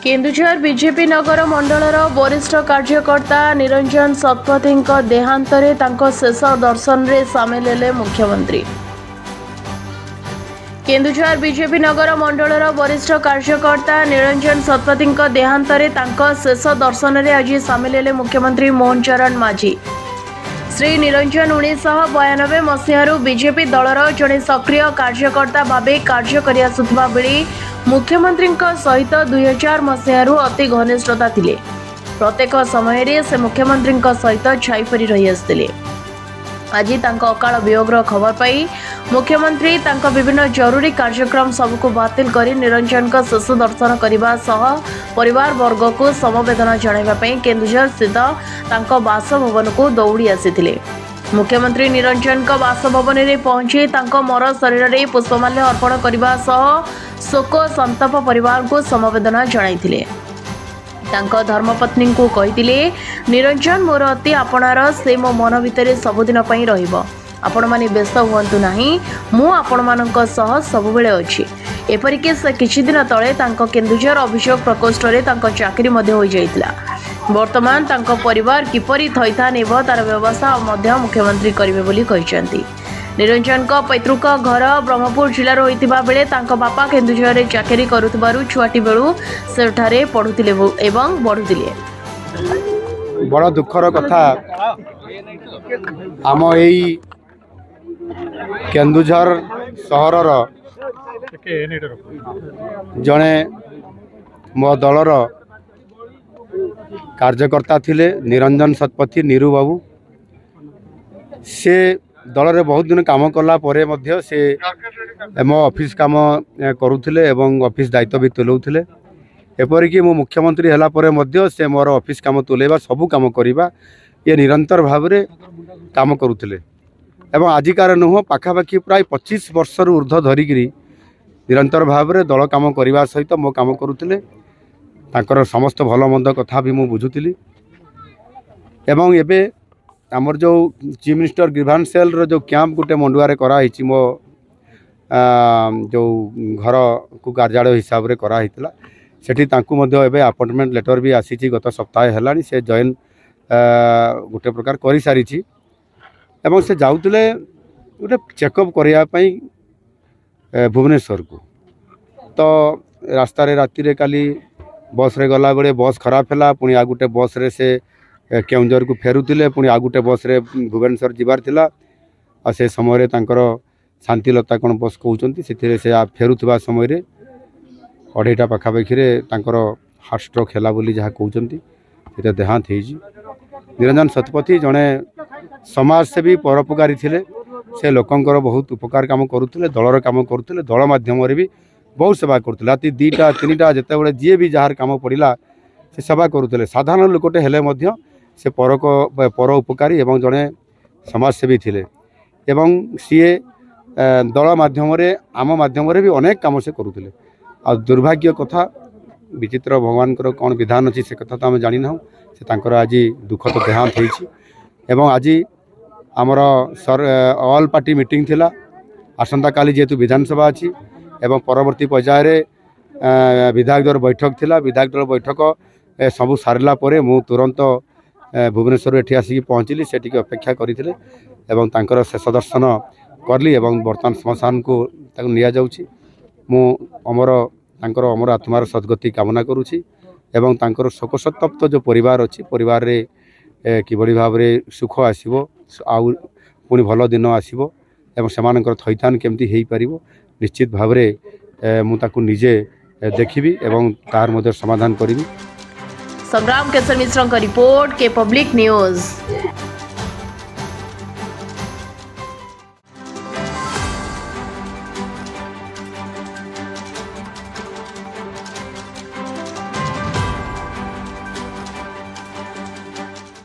Keonjhar BJP नगर मंडलर वरिष्ठ कार्यकर्ता निरंजन शतपथी देहांतरे शेष दर्शन में सामिल हेले मुख्यमंत्री। केन्दुझर बीजेपी नगर मंडलर वरिष्ठ कार्यकर्ता निरंजन शतपथी देहांतरे शेष दर्शन में आज सामिल हेले मुख्यमंत्री मोहन चरण माझी। श्री निरंजन 1992 मसीह बीजेपी दलर जड़े सक्रिय कार्यकर्ता भावे कार्य करिआसुथिबा बेले मुख्यमंत्री सहित 2000 मसीह अति घनिष्ठता थिले। प्रत्येक समय रे से मुख्यमंत्री सहित छाईपरी रही आसते। आज अकाल वियोगर खबर पाई मुख्यमंत्री विभिन्न जरूरी कार्यक्रम सबको बातिल कर निरंजन शेष दर्शन करने सह परिवार वर्ग को समवेदना जणाइबा केन्दुझर स्थित बासभवन को दौड़ी आसी। मुख्यमंत्री निरंजन बासभवन में पहुंची मर शरीर में पुष्पमाल्य अर्पण करने सह शोक संताप परिवार को समवेदना जणाइथिले। धर्मपत्नी को कही निरंजन मोर अति आपणार से मो मन भितर सबुदिन रहिबो। आपण माने व्यस्त हुअंतु नाही, मु आपण मानक सह सबुबेले अछि। एपरिके से किछि दिन तळे केन्दुझर अभियोग प्रकोष्ठ रे चाकरी मध्ये होई जाइतला। वर्तमान परिवार किपरि थैथान हेबो तार व्यवस्था मध्य मुख्यमंत्री करिवे बोली कहिसंती। निरंजन पैतृक घर ब्रह्मपुर जिलार होइतिबा बेले बापा केन्दुझर रे चाकरी करुथिबारु छुआटी बेलू सेठारे पढुथिले एवं बढ़ुथिले। बड़ दुखर कथा आम एई केन्दुझर सहरर जड़े मो दलर कार्यकर्ता थिले निरंजन शतपथी नीरू बाबू। से दल में बहुत दिन काम कला परे मध्य से मो ऑफिस काम करुथिले एवं ऑफिस दायित्व भी तुलाउथिले। एपरिक मु मुख्यमंत्री हला परे मध्य से मोर ऑफिस काम तुलेबा सबू काम करिबा ये निरंतर भाव में काम करुथिले। एवं आजिकार नुह पाखापाखि प्राय 25 वर्ष ऊर्ध्व धरिकी निरंतर भाव में दल काम करने सहित मो काम करुथिले। तांकर समस्त भल मंद कथा भी मु बुझुथिली। एवं एबे आमर जो chief minister grievance cell row जो कैंप गोटे मंडुआरे कराई मो जो घर को कार्यालय हिसाब से कराइला सेठी तांकु मध्य एबे अपॉइंटमेंट लेटर भी आसी गत सप्ताह हेलानी से जॉइन गोटे प्रकार करि सारी एवं से जाउतले गोटे चेकअप करने भुवनेश्वर को। तो रास्ता रे राति रे काली बस रे गला बेले बस खराब हैला पुणी आ गोटे बस रे से केउंझर को फेरुतिले पुणी आ गोटे बस रे भुवनेश्वर जिबार थिला। आ से समय रे तांकर शांतिलता कोन बस कहउचंती सेथिरे से आ फेरुतबा समय रे 2:30 पाखापाखि रे तांकर हार्ट स्ट्रोक हैला बोली जहा कहउचंती सेटा देहांत हेजी। निरंजन शतपथी जड़े समाजसेवी परोपकारी थिले। से लोकंकर बहुत उपकार काम करुथिले, दलर काम करुथिले, दल माध्यम भी बहुत सेवा करुथिले। राति 2टा 3टा जेतेबेले जी भी जार काम पड़िला से सेवा करुथिले। साधारण लोकटे हेले मध्य से पर उपकारी एवं जड़े समाजसेवी थिले एवं सीए दल माध्यम आम माध्यम भी अनेक काम से करुथिले। आ दुर्भाग्य कथा विचित्र भगवान कौन विधान अच्छी से कथा तो आम जानी ना से तांकर आज दुखद देहांत होइछि। एवं आज आमर ऑल पार्टी मीटिंग थिला। आसंता काली जेहेतु विधानसभा अच्छी एवं परवर्ती पर्याय विधायक दल बैठक थिला। विधायक दल बैठक सबू सारला परे मु तुरंत भुवनेश्वर एठी आसिक पहुँचली। से अपेक्षा करथिले एवं तांकर शेष दर्शन करली एवं वर्तमान श्मशान को निया जाउछि। मु अमर आत्मार सद्गति कामना करुछि एवं तांकर शोक संतप्त जो परिवार अच्छी परिवार रे किभली भाव में सुख आसो आउ पुणी भल दिन आसो एवं सेमानकर थैथान केमती हेई परिबो निश्चित भाव में मुझे निजे देखिबी एवं तार मध्य समाधान करिबी। संग्राम केसर मिश्र का रिपोर्ट के पब्लिक न्यूज।